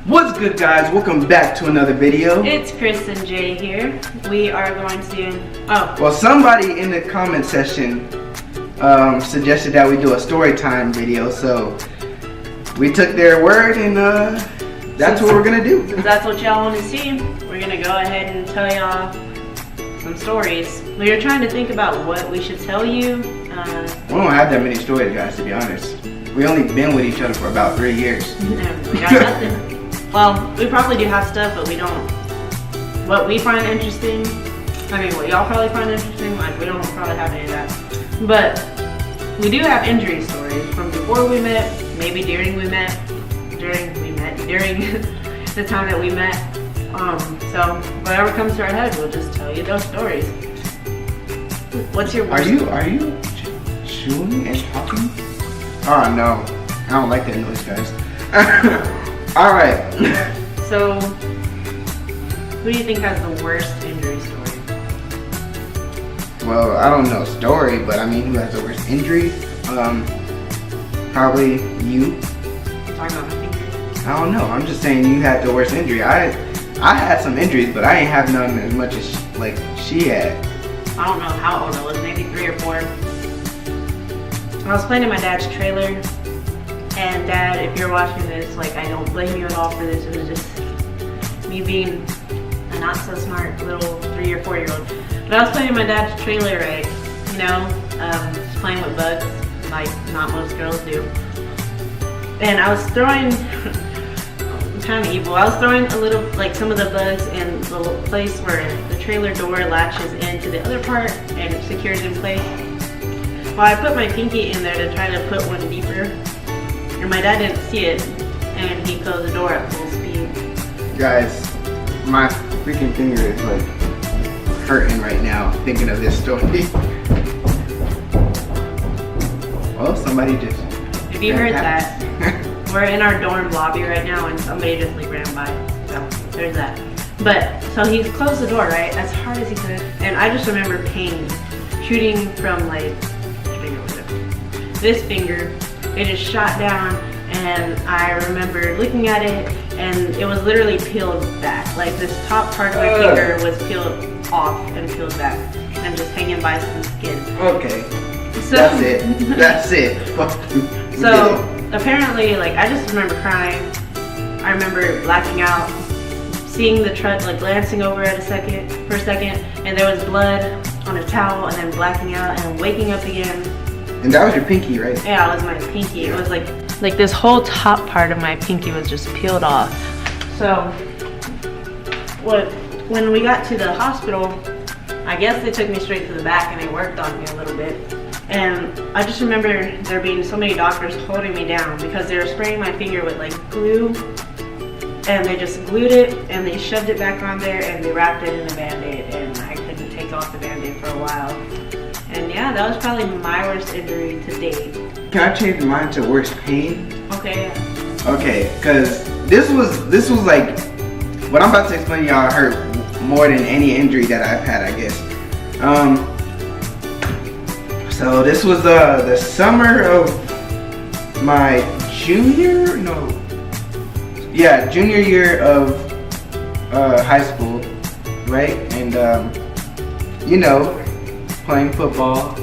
What's good, guys? Welcome back to another video. It's Chris and Jay here. We are going to Well, somebody in the comment section suggested that we do a story time video, so we took their word and that's what we're gonna do. Since that's what y'all want to see, we're gonna go ahead and tell y'all some stories. We were trying to think about what we should tell you. We don't have that many stories, guys, to be honest. We only been with each other for about 3 years. We got nothing. Well, we probably do have stuff, but we don't. What we find interesting, I mean, what y'all probably find interesting, like we don't probably have any of that. But we do have injury stories from before we met, maybe during the time that we met. So whatever comes to our head, we'll just tell you those stories. What's your worst? Are you chewing and talking? Oh no, I don't like that noise, guys. All right. So, who do you think has the worst injury story? Well, I don't know story, but I mean, who has the worst injury? Probably you. Talking about my finger. I don't know. I'm just saying you had the worst injury. I had some injuries, but I ain't have none as much as like she had. I don't know how old I was, maybe 3 or 4. I was playing in my dad's trailer. And Dad, if you're watching this, like, I don't blame you at all for this. It was just me being a not so smart little 3 or 4 year old. But I was playing in my dad's trailer, right? You know, just playing with bugs, like not most girls do. And I was throwing, I'm kind of evil. I was throwing a little, like some of the bugs in the place where the trailer door latches into the other part and it secures in place. Well, I put my pinky in there to try to put one deeper. And my dad didn't see it, and he closed the door at full speed. Guys, my freaking finger is like hurting right now thinking of this story. Well, somebody just... If you heard that, we're in our dorm lobby right now, and somebody just like ran by. So there's that. But so he closed the door right as hard as he could, and I just remember pain shooting from like this finger. It just shot down, and I remember looking at it, and it was literally peeled back. Like this top part of my finger was peeled off and peeled back, and just hanging by some skin. Okay. So, that's it. That's it. So apparently, like I just remember crying. I remember blacking out, seeing the truck, like glancing over at for a second, and there was blood on a towel, and then blacking out, and waking up again. And that was your pinky, right? Yeah, it was my pinky. It was like this whole top part of my pinky was just peeled off. So when we got to the hospital, I guess they took me straight to the back and they worked on me a little bit. And I just remember there being so many doctors holding me down because they were spraying my finger with like glue, and they just glued it and they shoved it back on there and they wrapped it in a Band-Aid, and I couldn't take off the Band-Aid for a while. And yeah, that was probably my worst injury to date. Can I change mine to worst pain? Okay, yeah. Okay, because this was like, what I'm about to explain to y'all hurt more than any injury that I've had, I guess. So this was the summer of my junior year of high school, right? And you know, playing football.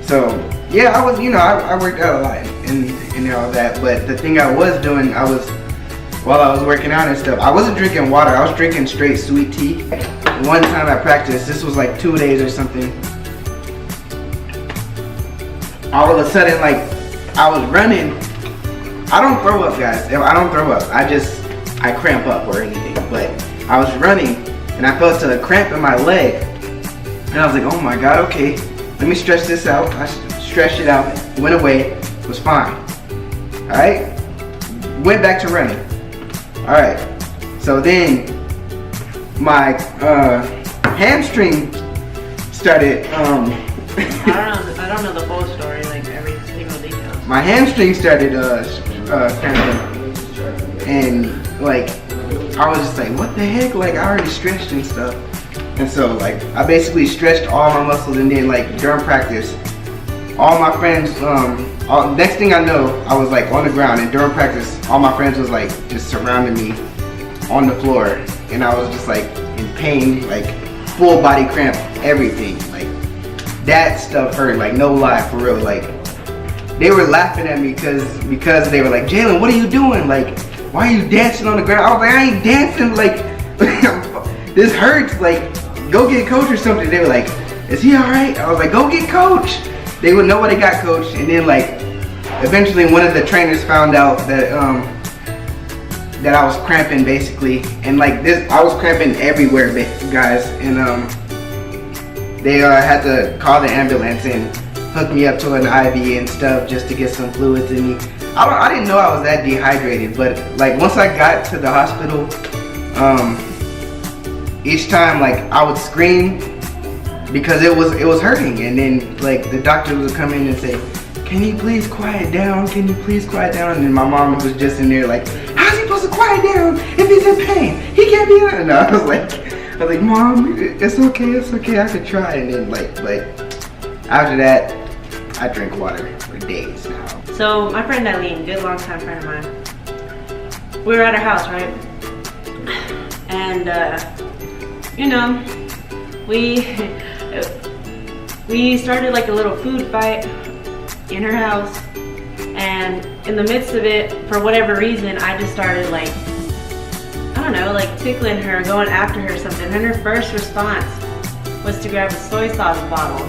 So yeah, I was, I worked out a lot and all that. But the thing I was doing, while I was working out and stuff, I wasn't drinking water. I was drinking straight sweet tea. One time I practiced, this was like 2 days or something. All of a sudden, like I was running. I don't throw up, guys. I don't throw up. I cramp up or anything. But I was running and I felt a cramp in my leg. And I was like, oh my God, okay, let me stretch this out. I stretched it out, went away, was fine. All right, went back to running. All right, so then my hamstring started, I don't know the whole story, like every single detail. My hamstring started cramping, and like, I was just like, what the heck, like I already stretched and stuff. And so like I basically stretched all my muscles, and then like during practice, all my friends, next thing I know, I was like on the ground, and during practice, all my friends was like just surrounding me, on the floor, and I was just like in pain, like full body cramp, everything. Like that stuff hurt, like no lie, for real. Like they were laughing at me because they were like, Jalen, what are you doing? Like, why are you dancing on the ground? I was like, I ain't dancing. Like this hurts. Like go get coach or something. They were like, is he all right? I was like, go get coach. They would know they got coach, and then like eventually one of the trainers found out that that I was cramping basically, and like this, I was cramping everywhere, guys, and they had to call the ambulance and hook me up to an IV and stuff just to get some fluids in me. I didn't know I was that dehydrated, but like once I got to the hospital, each time like I would scream because it was hurting, and then like the doctor would come in and say, can you please quiet down? Can you please quiet down? And my mom was just in there like, how's he supposed to quiet down if he's in pain? He can't be in. And I was like, Mom, it's okay, I could try. And then like after that, I drink water for days now. So my friend Eileen, good long time friend of mine, we were at her house, right? And you know, we started like a little food fight in her house, and in the midst of it, for whatever reason, I just started like, I don't know, like tickling her, going after her or something, and her first response was to grab a soy sauce bottle,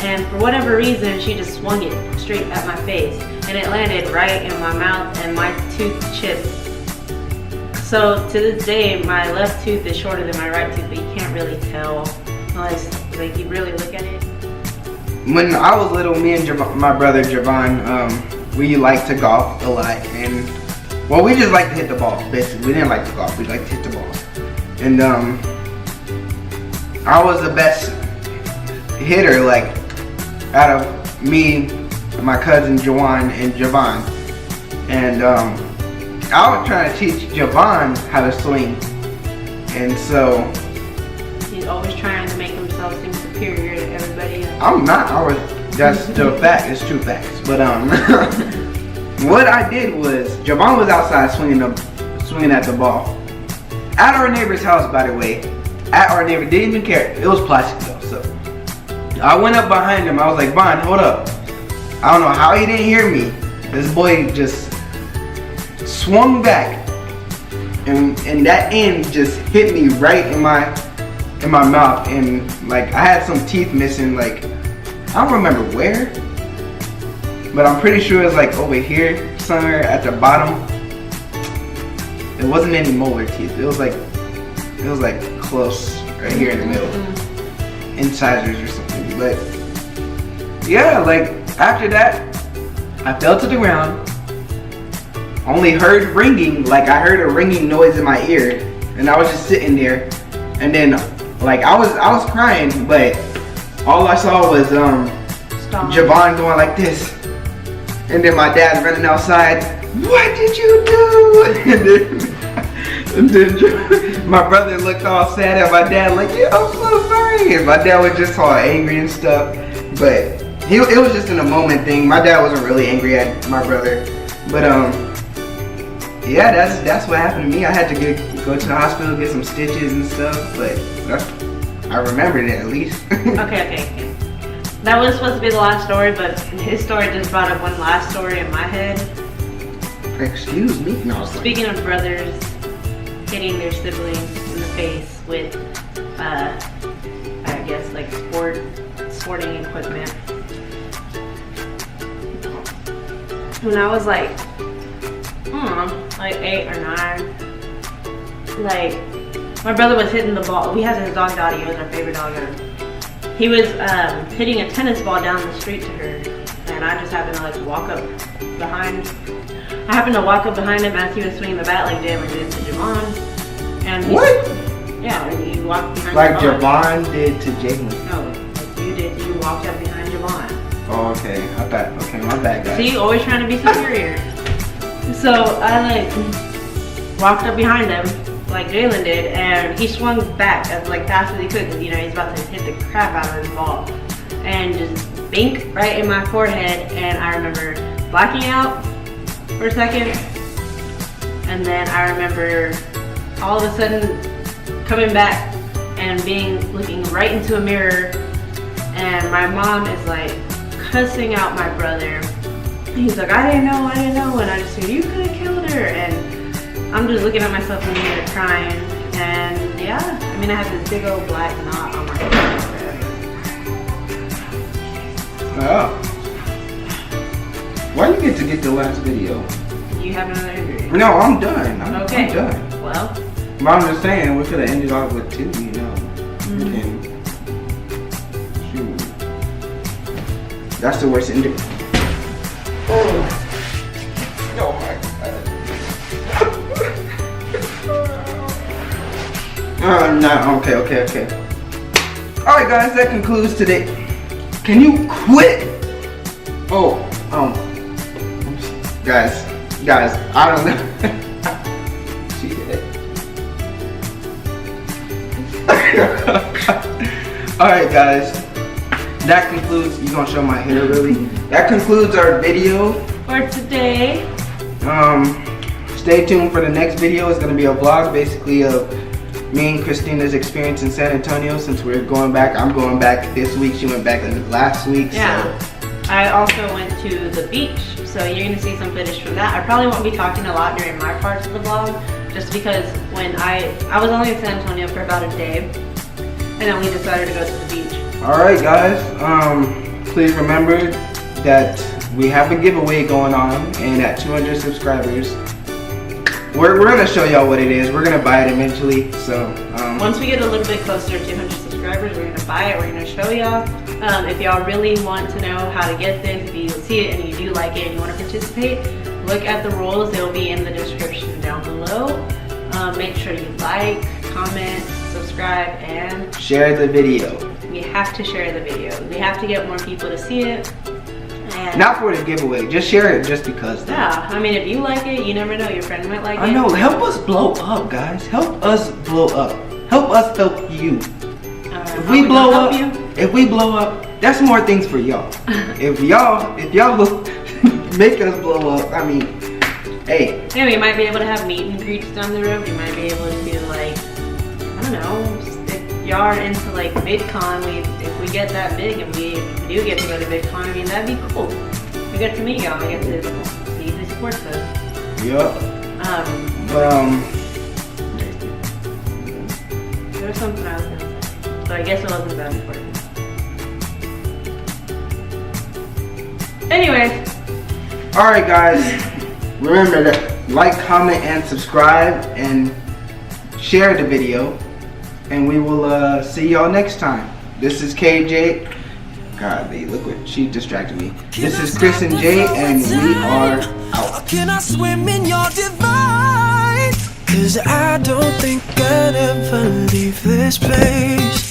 and for whatever reason, she just swung it straight at my face, and it landed right in my mouth, and my tooth chipped. So to this day, my left tooth is shorter than my right tooth, but you can't really tell unless like you really look at it. When I was little, me and my brother Javon, we liked to golf a lot, and well, we just liked to hit the ball. Basically, we didn't like to golf; we liked to hit the ball. And I was the best hitter, like out of me, my cousin Juwan and Javon. And I was trying to teach Javon how to swing, and so he's always trying to make himself seem superior to everybody else. I'm not. That's the fact. It's true facts. But what I did was Javon was outside swinging at the ball at our neighbor's house. By the way, at our neighbor, didn't even care. It was plastic though. So I went up behind him. I was like, Vaughn, hold up. I don't know how he didn't hear me. This boy just swung back, and that end just hit me right in my mouth, and like I had some teeth missing. Like I don't remember where, but I'm pretty sure it's like over here somewhere at the bottom. It wasn't any molar teeth. It was like close right here in the middle, incisors or something. But yeah, like after that, I fell to the ground. Only heard ringing, like I heard a ringing noise in my ear, and I was just sitting there, and then like I was crying, but all I saw was Javon going like this, and then my dad running outside. What did you do? And then my brother looked all sad at my dad, like, yeah, I'm so sorry. And my dad was just all angry and stuff, but it was just in a moment thing. My dad wasn't really angry at my brother, but yeah, that's what happened to me. I had to go to the hospital, get some stitches and stuff, but I remembered it at least. Okay. That was supposed to be the last story, but his story just brought up one last story in my head. Excuse me? No. Speaking of brothers hitting their siblings in the face with, I guess, like sporting equipment. When I was like 8 or 9, like my brother was hitting the ball. We had his dog Dottie, it was our favorite dog ever. He was hitting a tennis ball down the street to her, and I just happened to like walk up behind him as he was swinging the bat like Jalen did to Javon. And what? Yeah, and you walked behind like Javon did to Jalen. No, like you did. You walked up behind Javon. Oh, okay. I thought, okay, my bad, guys. See, always trying to be superior. So I like walked up behind him like Jalen did, and he swung back as like fast as he could, because you know he's about to hit the crap out of his ball, and just bink right in my forehead. And I remember blacking out for a second, and then I remember all of a sudden coming back and looking right into a mirror, and my mom is like cussing out my brother. He's like, I didn't know, and I just said, you could have killed her, and I'm just looking at myself in the mirror crying, and yeah, I mean, I have this big old black knot on my forehead. Oh. Why you get to get the last video? You have another injury? No, I'm done. I'm okay. done. Well. But I'm just saying, we could have ended off with 2, you know. Mm-hmm. Shoot. That's the worst ending. Oh my God. Oh, no. Okay. Alright, guys, that concludes today. Can you quit? Guys, I don't know. She did. Alright, guys. That concludes. You gonna show my hair, really? That concludes our video for today. Stay tuned for the next video. It's gonna be a vlog, basically, of me and Christina's experience in San Antonio. Since we're going back, I'm going back this week. She went back last week. Yeah. So. I also went to the beach, so you're gonna see some footage from that. I probably won't be talking a lot during my parts of the vlog, just because when I was only in San Antonio for about a day, and then we decided to go to the beach. Alright, guys, please remember that we have a giveaway going on, and at 200 subscribers, we're gonna show y'all what it is. We're gonna buy it eventually. So once we get a little bit closer to 200 subscribers, we're gonna buy it. We're gonna show y'all. If y'all really want to know how to get this, if you see it and you do like it and you want to participate, look at the rules. They'll be in the description down below. Make sure you like, comment, subscribe, and share the video. We have to share the video. We have to get more people to see it. And not for the giveaway, just share it just because. Though. Yeah, I mean, if you like it, you never know, your friend might like it. I know, help us blow up, guys. Help us blow up. Help us help you. If we blow up, that's more things for y'all. if y'all make us blow up, I mean, hey. Yeah, we might be able to have meet and greets down the road. We might be able to, like, I don't know, if y'all are into like VidCon, if we get that big and we do get to go to VidCon, I mean, that'd be cool. We get to meet y'all, we get to see who supports us. Yup. There was something I was gonna say, but I guess it wasn't that important. Anyways. Alright, guys. Remember to like, comment, and subscribe, and share the video. And we will see y'all next time. This is KJ. God, look what she distracted me. This is Chris and Jay, and we are out. Can I swim in your divine? 'Cause I don't think I'd ever leave this place.